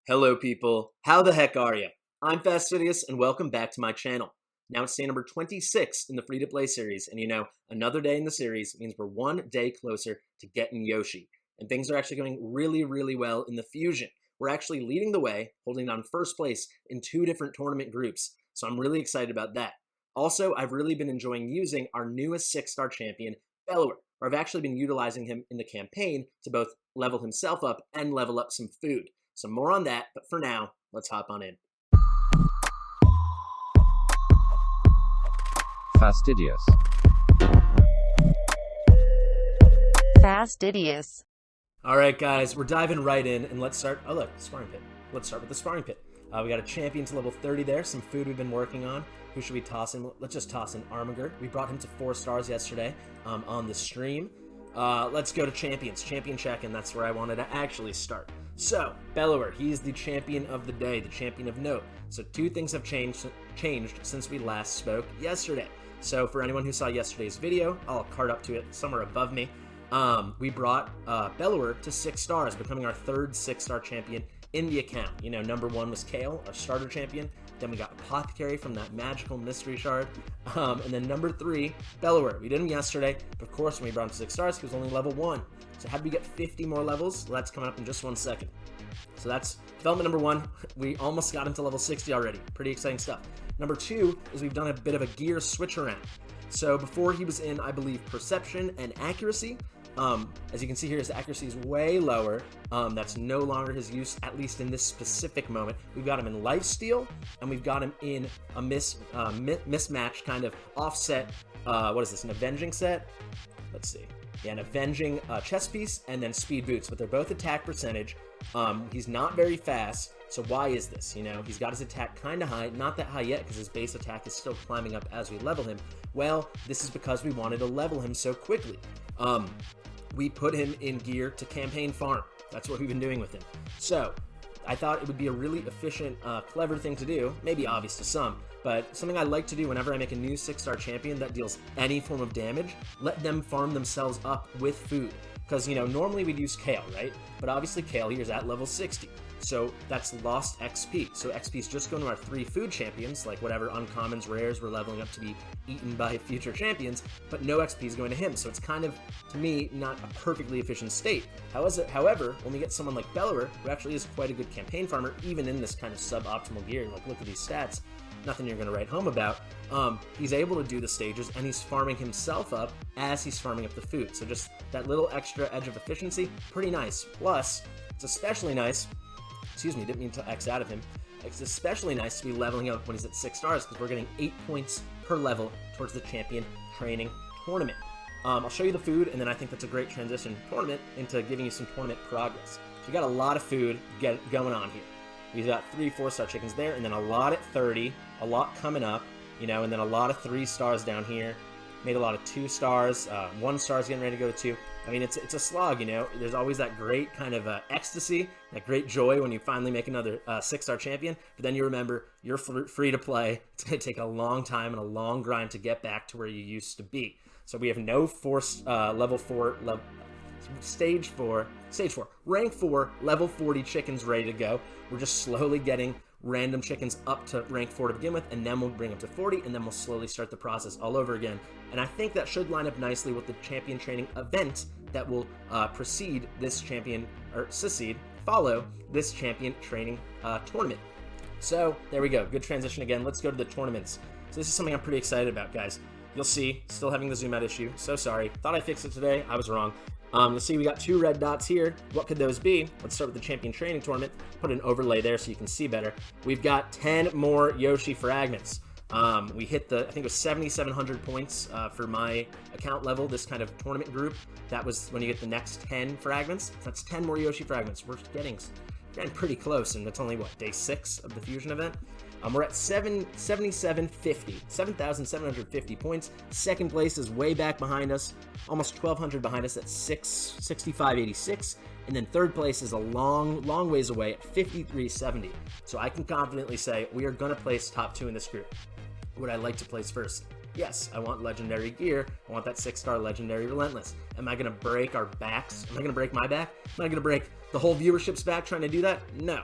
Hello people, how the heck are you? I'm Fastidious and welcome back to my channel. Now it's day number 26 in the free-to-play series, and another day in the series means we're one day closer to getting Yoshi. And things are actually going really well in the fusion. We're actually leading the way, holding down first place in 2 different tournament groups, so I'm really excited about that. Also, I've really been enjoying using our newest 6-star champion, Bellower, where I've actually been utilizing him in the campaign to both level himself up and level up some food. So more on that, but for now, let's hop on in. Fastidious. Fastidious. All right, guys, we're diving right in, and let's start. Oh, look, sparring pit. Let's start with the sparring pit. We got a champion to level 30 there, some food we've been working on. Who should we toss in? Let's just toss in Armiger. We brought him to 4 stars yesterday on the stream. Let's go to champions. Champion check-in, that's where I wanted to actually start. So, Bellower, he's the champion of the day, the champion of note. So 2 things have changed since we last spoke yesterday. So for anyone who saw yesterday's video, I'll card up to it somewhere above me. We brought Bellower to 6 stars, becoming our 3rd 6-star champion in the account. Number 1 was Kale, our starter champion. Then we got Apothecary from that magical mystery shard. And then number 3, Bellower. We did him yesterday, but of course when we brought him to 6 stars, he was only level 1. So how did we get 50 more levels? Well, that's coming up in just 1 second. So that's development number 1. We almost got him to level 60 already. Pretty exciting stuff. Number 2 is we've done a bit of a gear switch around. So before he was in, I believe, perception and accuracy. As you can see here, his accuracy is way lower. That's no longer his use, at least in this specific moment. We've got him in lifesteal, and we've got him in a mismatch kind of offset. What is this? An avenging set? Let's see. Yeah, an avenging chest piece, and then speed boots. But they're both attack percentage. He's not very fast. So why is this? He's got his attack kind of high, not that high yet because his base attack is still climbing up as we level him. Well, this is because we wanted to level him so quickly. We put him in gear to campaign farm. That's what we've been doing with him. So I thought it would be a really efficient, clever thing to do, maybe obvious to some, but something I like to do whenever I make a new 6-star champion that deals any form of damage, let them farm themselves up with food. Because, normally we'd use Kale, right? But obviously Kale here is at level 60. So that's lost XP. So XP is just going to our 3 food champions, like whatever uncommons, rares we're leveling up to be eaten by future champions, but no XP is going to him. So it's kind of, to me, not a perfectly efficient state. However, when we get someone like Bellower, who actually is quite a good campaign farmer, even in this kind of suboptimal gear, like look at these stats, nothing you're going to write home about, he's able to do the stages, and he's farming himself up as he's farming up the food. So just that little extra edge of efficiency, pretty nice. Plus, it's especially nice, didn't mean to X out of him. It's especially nice to be leveling up when he's at 6 stars because we're getting 8 points per level towards the champion training tournament. I'll show you the food, and then I think that's a great transition tournament into giving you some tournament progress. So we got a lot of food going on here. We've got 3 4-star chickens there, and then a lot at 30, a lot coming up, and then a lot of 3 stars down here. Made a lot of 2 stars, 1 star is getting ready to go to 2. I mean, it's a slog, There's always that great kind of ecstasy, that great joy when you finally make another 6-star champion. But then you remember you're free to play. It's going to take a long time and a long grind to get back to where you used to be. So we have no stage 4, rank 4, level 40 chickens ready to go. We're just slowly getting random chickens up to rank 4 to begin with, and then we'll bring them to 40, and then we'll slowly start the process all over again. And I think that should line up nicely with the champion training event that will precede this champion, or follow this champion training tournament. So there we go, good transition again. Let's go to the tournaments. So this is something I'm pretty excited about, guys. You'll see, still having the zoom out issue, so sorry. Thought I fixed it today, I was wrong. You'll see we got 2 red dots here. What could those be? Let's start with the champion training tournament. Put an overlay there so you can see better. We've got 10 more Yoshi fragments. We hit I think it was 7,700 points for my account level, this kind of tournament group. That was when you get the next 10 fragments. That's 10 more Yoshi fragments. We're getting pretty close, and that's only, day 6 of the fusion event? We're at 7,750 points. Second place is way back behind us, almost 1,200 behind us at 665.86. And then third place is a long ways away at 53.70. So I can confidently say we are going to place top 2 in this group. Would I like to place first? Yes, I want legendary gear. I want that 6-star legendary relentless. Am I going to break our backs? Am I going to break my back? Am I going to break the whole viewership's back trying to do that? No.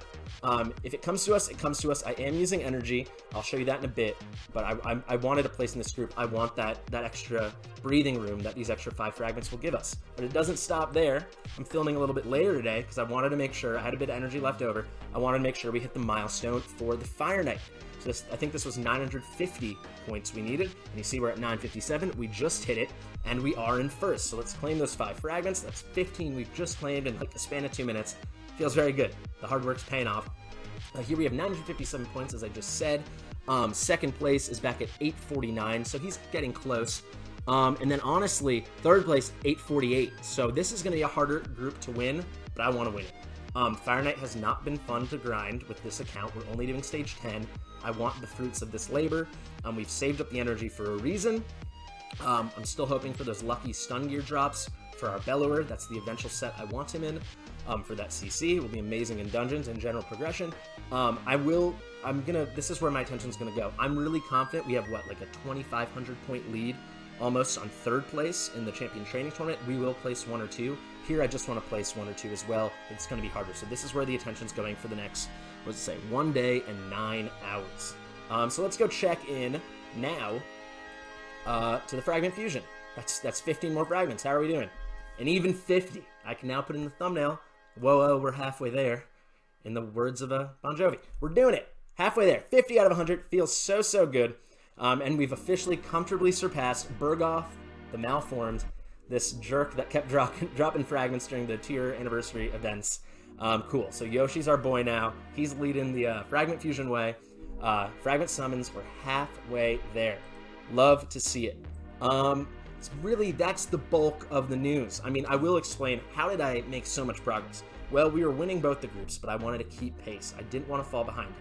If it comes to us, it comes to us. I am using energy. I'll show you that in a bit, but I wanted a place in this group. I want that extra breathing room that these extra 5 fragments will give us. But it doesn't stop there. I'm filming a little bit later today because I wanted to make sure I had a bit of energy left over. I wanted to make sure we hit the milestone for the Fire Knight. So I think this was 950 points we needed, and you see we're at 957. We just hit it, and we are in first. So let's claim those 5 fragments. That's 15 we've just claimed in like the span of 2 minutes. Feels very good. The hard work's paying off. Here we have 957 points, as I just said. Second place is back at 849, so he's getting close. And then honestly, third place, 848. So this is going to be a harder group to win, but I want to win it. Fire Knight has not been fun to grind with this account. We're only doing stage 10. I want the fruits of this labor. We've saved up the energy for a reason. I'm still hoping for those lucky stun gear drops for our Bellower. That's the eventual set I want him in. For that CC, it will be amazing in dungeons and general progression. This is where my attention's gonna go. I'm really confident we have like a 2,500 point lead almost on third place in the champion training tournament. We will place 1 or 2. Here, I just want to place 1 or 2 as well. It's gonna be harder. So this is where the attention's going for the next, 1 day and 9 hours. So let's go check in now to the Fragment Fusion. That's 15 more fragments. How are we doing? And even 50. I can now put in the thumbnail. Whoa, we're halfway there. In the words of Bon Jovi. We're doing it. Halfway there. 50 out of 100. Feels so good. And we've officially comfortably surpassed Berghoff, the Malformed, this jerk that kept dropping fragments during the tier anniversary events. Cool. So Yoshi's our boy now. He's leading the Fragment Fusion way. Fragment summons, we're halfway there. Love to see it. That's the bulk of the news. I mean, I will explain, how did I make so much progress? Well, we were winning both the groups, but I wanted to keep pace. I didn't want to fall behind.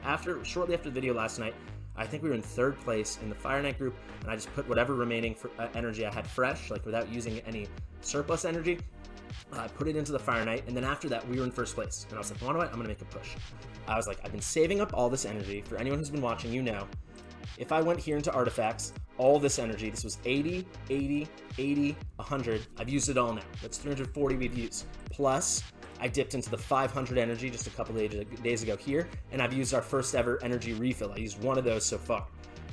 Shortly after the video last night, I think we were in third place in the Fire Knight group, and I just put whatever remaining energy I had fresh, like without using any surplus energy, I put it into the Fire Knight, and then after that, we were in first place. And I was like, you know what? I'm going to make a push. I was like, I've been saving up all this energy. For anyone who's been watching, you know, if I went here into artifacts, all this energy, this was 80, 80, 80, 100. I've used it all now. That's 340 we've used. Plus, I dipped into the 500 energy just a couple days ago here, and I've used our first ever energy refill. I used one of those so far.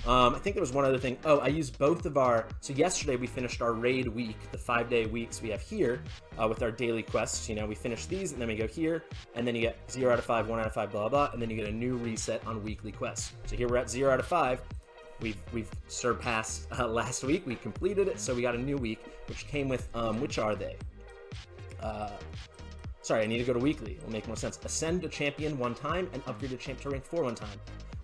I think there was one other thing. Oh, I used both of so yesterday we finished our raid week, the 5-day weeks we have here with our daily quests. You know, we finish these and then we go here, and then you get 0 out of 5, 1 out of 5, blah, blah, and then you get a new reset on weekly quests. So here we're at 0 out of 5. We've surpassed last week. We completed it, so we got a new week, which came with, which are they? Sorry, I need to go to weekly. It'll make more sense. Ascend a champion 1 time and upgrade a champ to rank 4 1 time.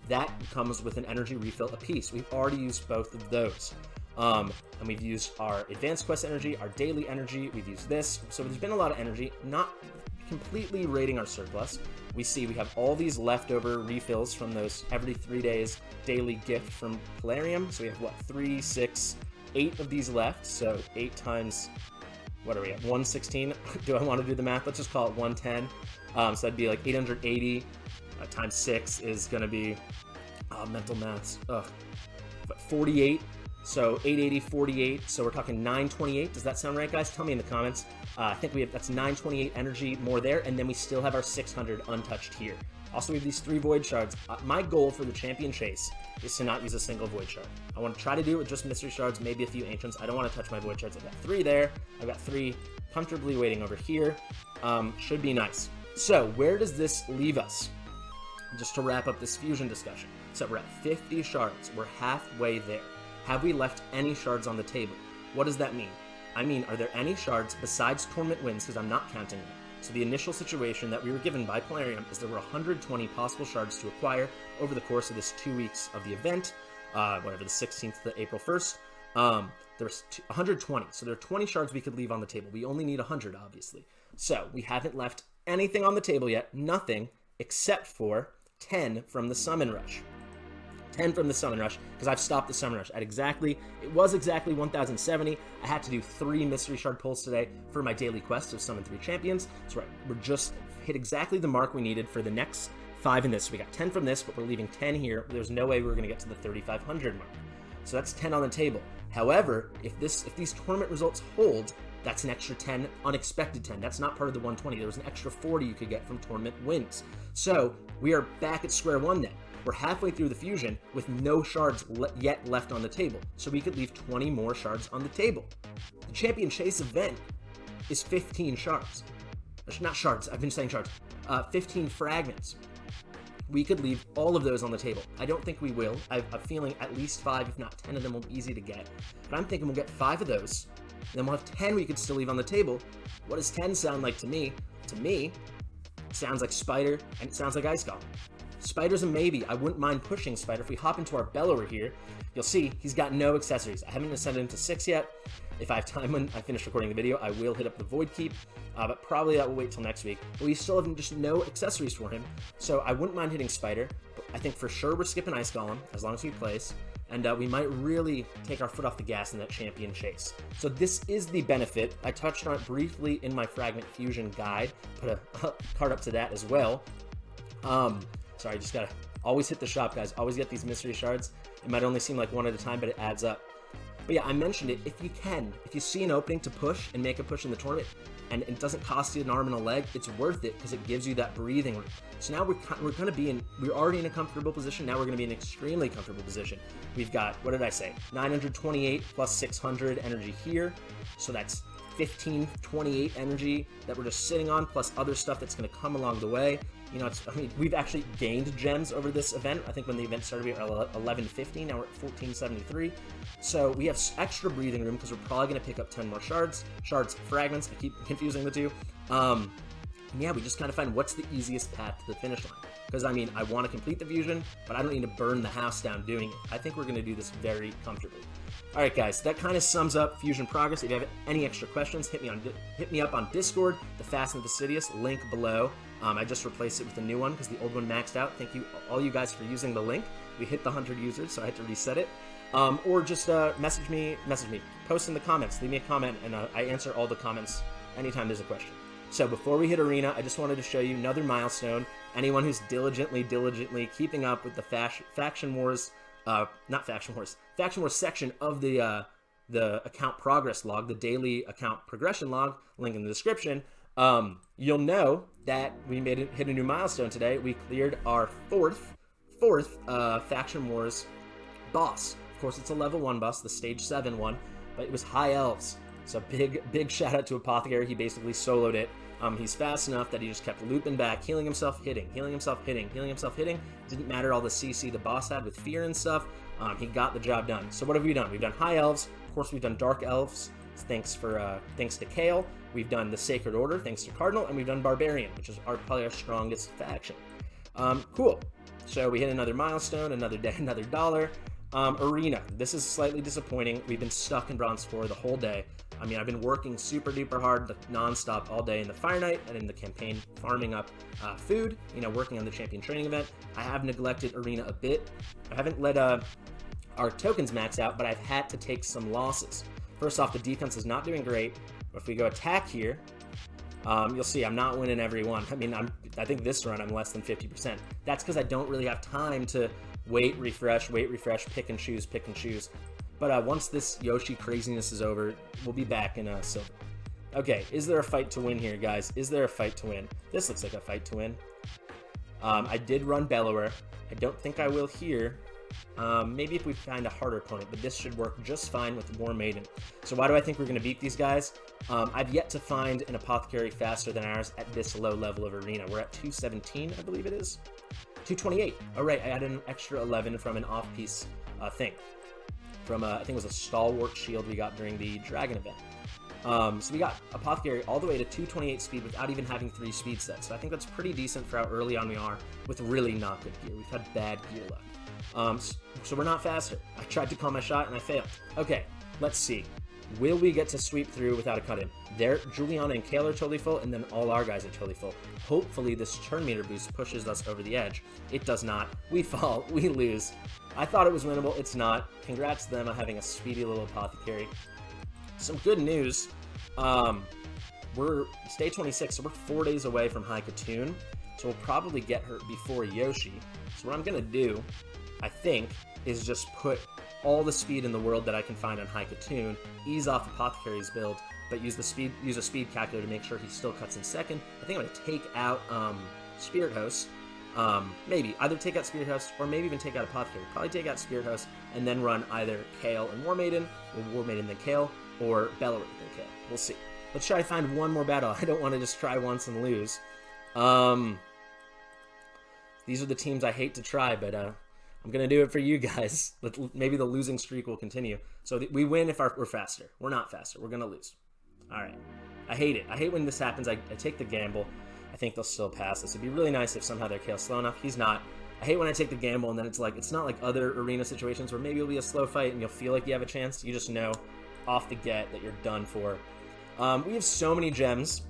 That comes with an energy refill apiece. We've already used both of those. And we've used our advanced quest energy, our daily energy. We've used this. So there's been a lot of energy, not completely raiding our surplus. We see we have all these leftover refills from those every 3 days daily gift from Polarium. So we have, 3, 6, 8 of these left. So 8 times, what are we at, 116? Do I want to do the math? Let's just call it 110. So that'd be like 880 times 6 is going to be, mental maths, but 48. So 880, 48. So we're talking 928. Does that sound right, guys? Tell me in the comments. I think that's 928 energy more there, and then we still have our 600 untouched here. Also, we have these 3 void shards. My goal for the champion chase is to not use a single void shard. I want to try to do it with just mystery shards, maybe a few ancients. I don't want to touch my void shards. I've got 3 there. I've got 3 comfortably waiting over here. Should be nice. So where does this leave us? Just to wrap up this fusion discussion. So we're at 50 shards. We're halfway there. Have we left any shards on the table? What does that mean? I mean, are there any shards besides tournament wins, because I'm not counting them? So the initial situation that we were given by Polarium is there were 120 possible shards to acquire over the course of this 2 weeks of the event, the 16th to April 1st. There's 120, so there are 20 shards we could leave on the table. We only need 100, obviously. So we haven't left anything on the table yet, nothing, except for 10 from the Summon Rush. 10 from the Summon Rush, because I've stopped the Summon Rush at it was exactly 1070. I had to do 3 Mystery Shard pulls today for my daily quest of Summon 3 Champions. So we're just hit exactly the mark we needed for the next 5 in this. So we got 10 from this, but we're leaving 10 here. There's no way we're going to get to the 3,500 mark. So that's 10 on the table. However, if these tournament results hold, That's an extra 10, unexpected 10. That's not part of the 120. There was an extra 40 you could get from tournament wins. So we are back at square one then. We're halfway through the fusion with no shards yet left on the table. So we could leave 20 more shards on the table. The champion chase event is 15 shards. Not shards, I've been saying shards. 15 fragments. We could leave all of those on the table. I don't think we will. I have a feeling at least 5, if not 10 of them will be easy to get. But I'm thinking we'll get 5 of those. Then we'll have 10 we could still leave on the table. What does 10 sound like to me? To me, it sounds like Spider, and it sounds like Ice Golem. Spider's a maybe. I wouldn't mind pushing Spider. If we hop into our Bellower here, you'll see he's got no accessories. I haven't ascended him to 6 yet. If I have time when I finish recording the video, I will hit up the Void Keep, but probably that will wait till next week. But we still have just no accessories for him, so I wouldn't mind hitting Spider. But I think for sure we're skipping Ice Golem, as long as we place, and we might really take our foot off the gas in that champion chase. So this is the benefit. I touched on it briefly in my Fragment Fusion guide, put a card up to that as well. Sorry, just gotta always hit the shop, guys. Always get these mystery shards. It might only seem like one at a time, but it adds up. But yeah, I mentioned it. If you can, if you see an opening to push and make a push in the tournament, and it doesn't cost you an arm and a leg, it's worth it because it gives you that breathing room. So now we're going to be in, we're already in a comfortable position. Now we're going to be in an extremely comfortable position. We've got, what did I say? 928 plus 600 energy here. So that's 1528 energy that we're just sitting on, plus other stuff that's going to come along the way. You know, I mean, we've actually gained gems over this event. I think when the event started, we were at 1150. Now we're at 1473. So we have extra breathing room because we're probably going to pick up 10 more shards. Shards, fragments. I keep confusing the two. And yeah, we just kind of find what's the easiest path to the finish line. Because, I mean, I want to complete the fusion, but I don't need to burn the house down doing it. I think we're going to do this very comfortably. All right, guys, that kind of sums up Fusion progress. If you have any extra questions, hit me up on Discord, the Fasty The Fastidious, link below. I just replaced it with a new one because the old one maxed out. Thank you, all you guys, for using the link. We hit the 100 users, so I had to reset it. Or just message me, post in the comments, leave me a comment, and I answer all the comments anytime there's a question. So before we hit Arena, I just wanted to show you another milestone. Anyone who's diligently keeping up with the Faction Wars section of the account progress log, the daily account progression log, link in the description, you'll know that we hit a new milestone today. We cleared our fourth Faction Wars boss. Of course, it's a level 1 boss, the stage 7 one, but it was High Elves. So big shout out to Apothecary. He basically soloed it. He's fast enough that he just kept looping back, healing himself, hitting. Didn't matter all the CC the boss had with fear and stuff. He got the job done. So what have we done? We've done High Elves. Of course, we've done Dark Elves. Thanks to Kale. We've done the Sacred Order, thanks to Cardinal, and we've done Barbarian, which is probably our strongest faction. Cool. So we hit another milestone, another day, another dollar. Arena. This is slightly disappointing. We've been stuck in Bronze 4 the whole day. I mean, I've been working super duper hard, non-stop all day in the Fire Night and in the campaign, farming up food, you know, working on the champion training event. I have neglected Arena a bit. I haven't let our tokens max out, but I've had to take some losses. First off, the defense is not doing great. But if we go attack here, you'll see I'm not winning every one. I mean, I think this run I'm less than 50%. That's because I don't really have time to wait, refresh, pick and choose. But once this Yoshi craziness is over, we'll be back in silver. Okay, is there a fight to win here, guys? Is there a fight to win? This looks like a fight to win. I did run Bellower. I don't think I will here. Maybe if we find a harder opponent, but this should work just fine with War Maiden. So why do I think we're going to beat these guys? I've yet to find an Apothecary faster than ours at this low level of Arena. We're at 217, I believe it is. 228. All right, I added an extra 11 from an off-piece thing. From, I think it was a Stalwart Shield we got during the Dragon event. So we got Apothecary all the way to 228 speed without even having 3 speed sets. So I think that's pretty decent for how early on we are with really not good gear. We've had bad gear luck. So we're not faster. I tried to call my shot and I failed. Okay, let's see. Will we get to sweep through without a cut-in? There, Juliana and Kale are totally full, and then all our guys are totally full. Hopefully this turn meter boost pushes us over the edge. It does not. We fall. We lose. I thought it was winnable. It's not. Congrats to them on having a speedy little Apothecary. Some good news. We're day 26, so we're 4 days away from High Katoon. So we'll probably get her before Yoshi. So what I'm going to do, I think, is just put all the speed in the world that I can find on High Katoon, ease off Apothecary's build, but use a speed calculator to make sure he still cuts in second. I think I'm going to take out Spirit Host. Maybe either take out Spirit Host or maybe even take out Apothecary. Probably take out Spirit Host and then run either Kale and War Maiden, or War Maiden then Kale, or Bellower then Kale. We'll see. Let's try to find one more battle. I don't want to just try once and lose. These are the teams I hate to try, but I'm going to do it for you guys. Maybe the losing streak will continue. So we win if we're faster. We're not faster. We're going to lose. All right. I hate it. I hate when this happens. I take the gamble. I think they'll still pass this. It'd be really nice if somehow their Kale's slow enough. He's not. I hate when I take the gamble and then it's not like other arena situations where maybe it'll be a slow fight and you'll feel like you have a chance. You just know off the get that you're done for. We have so many gems.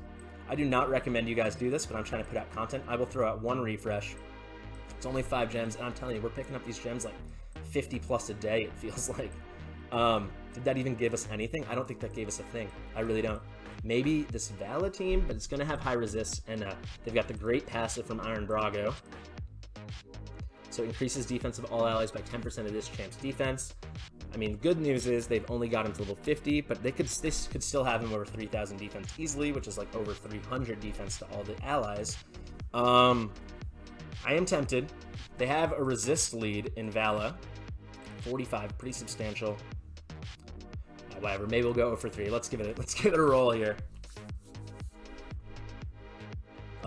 I do not recommend you guys do this, but I'm trying to put out content. I will throw out one refresh. It's only 5 gems, and I'm telling you, we're picking up these gems like 50 plus a day, it feels like. Did that even give us anything? I don't think that gave us a thing. I really don't. Maybe this Vala team, but it's going to have high resist, and they've got the great passive from Iron Brago. So it increases defense of all allies by 10% of this champ's defense. I mean, good news is they've only got him to level 50, but this could still have him over 3,000 defense easily, which is like over 300 defense to all the allies. I am tempted. They have a resist lead in Vala. 45, pretty substantial. Whatever, maybe we'll go for 3. Let's give it a roll here.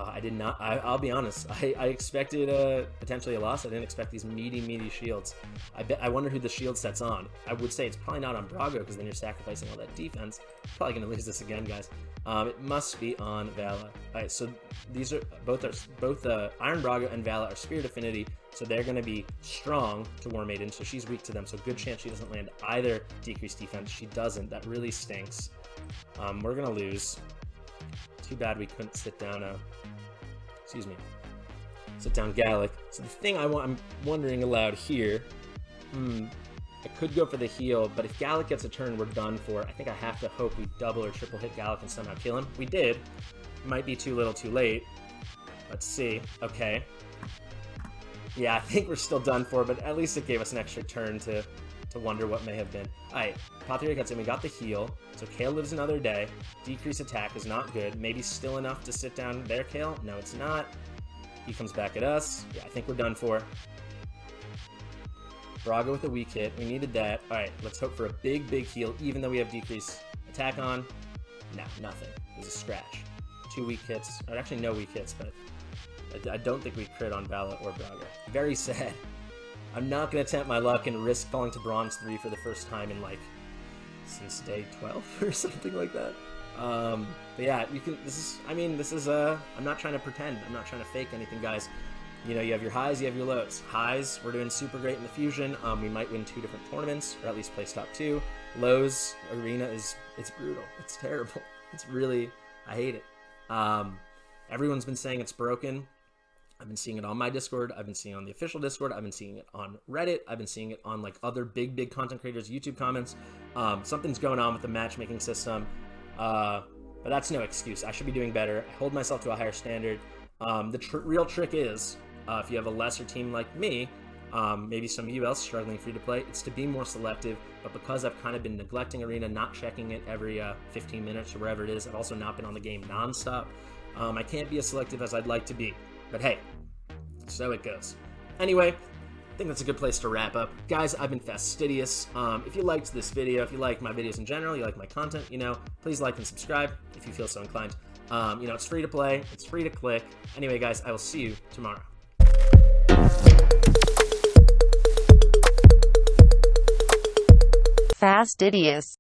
I did not. I'll be honest. I expected potentially a loss. I didn't expect these meaty shields. I wonder who the shield set's on. I would say it's probably not on Brago because then you're sacrificing all that defense. Probably gonna lose this again, guys. It must be on Vala. All right, so these are both Iron Brago and Vala are Spirit Affinity, so they're gonna be strong to War Maiden. So she's weak to them. So good chance she doesn't land either decreased defense. She doesn't. That really stinks. We're gonna lose. Too bad we couldn't sit down. Sit down Gallic. So the thing I'm wondering aloud here, I could go for the heal, but if Gallic gets a turn, we're done for. I think I have to hope we double or triple hit Gallic and somehow kill him. We did. Might be too little too late. Let's see. Okay. Yeah, I think we're still done for, but at least it gave us an extra turn to wonder what may have been. Alright, Apothecary cuts in. We got the heal. So Kale lives another day. Decrease attack is not good. Maybe still enough to sit down their Kale? No, it's not. He comes back at us. Yeah, I think we're done for. Brago with a weak hit. We needed that. Alright, let's hope for a big heal, even though we have decreased attack on. No, nothing. It was a scratch. 2 weak hits. Or actually, no weak hits, but I don't think we crit on Vala or Brago. Very sad. I'm not going to tempt my luck and risk falling to Bronze 3 for the first time in, like, since day 12 or something like that. But yeah, you can, I'm not trying to pretend. I'm not trying to fake anything, guys. You know, you have your highs, you have your lows. Highs, we're doing super great in the Fusion. We might win 2 different tournaments, or at least place top 2. Lows, Arena it's brutal. It's terrible. It's really, I hate it. Everyone's been saying it's broken. I've been seeing it on my Discord. I've been seeing it on the official Discord. I've been seeing it on Reddit. I've been seeing it on like other big content creators' YouTube comments. Something's going on with the matchmaking system, but that's no excuse. I should be doing better. I hold myself to a higher standard. The real trick is, if you have a lesser team like me, maybe some of you else struggling free to play, it's to be more selective. But because I've kind of been neglecting Arena, not checking it every 15 minutes or wherever it is, I've also not been on the game nonstop. I can't be as selective as I'd like to be. But hey, so it goes. Anyway, I think that's a good place to wrap up. Guys, I've been Fastidious. If you liked this video, if you like my videos in general, you like my content, please like and subscribe if you feel so inclined. It's free to play. It's free to click. Anyway, guys, I will see you tomorrow. Fastidious.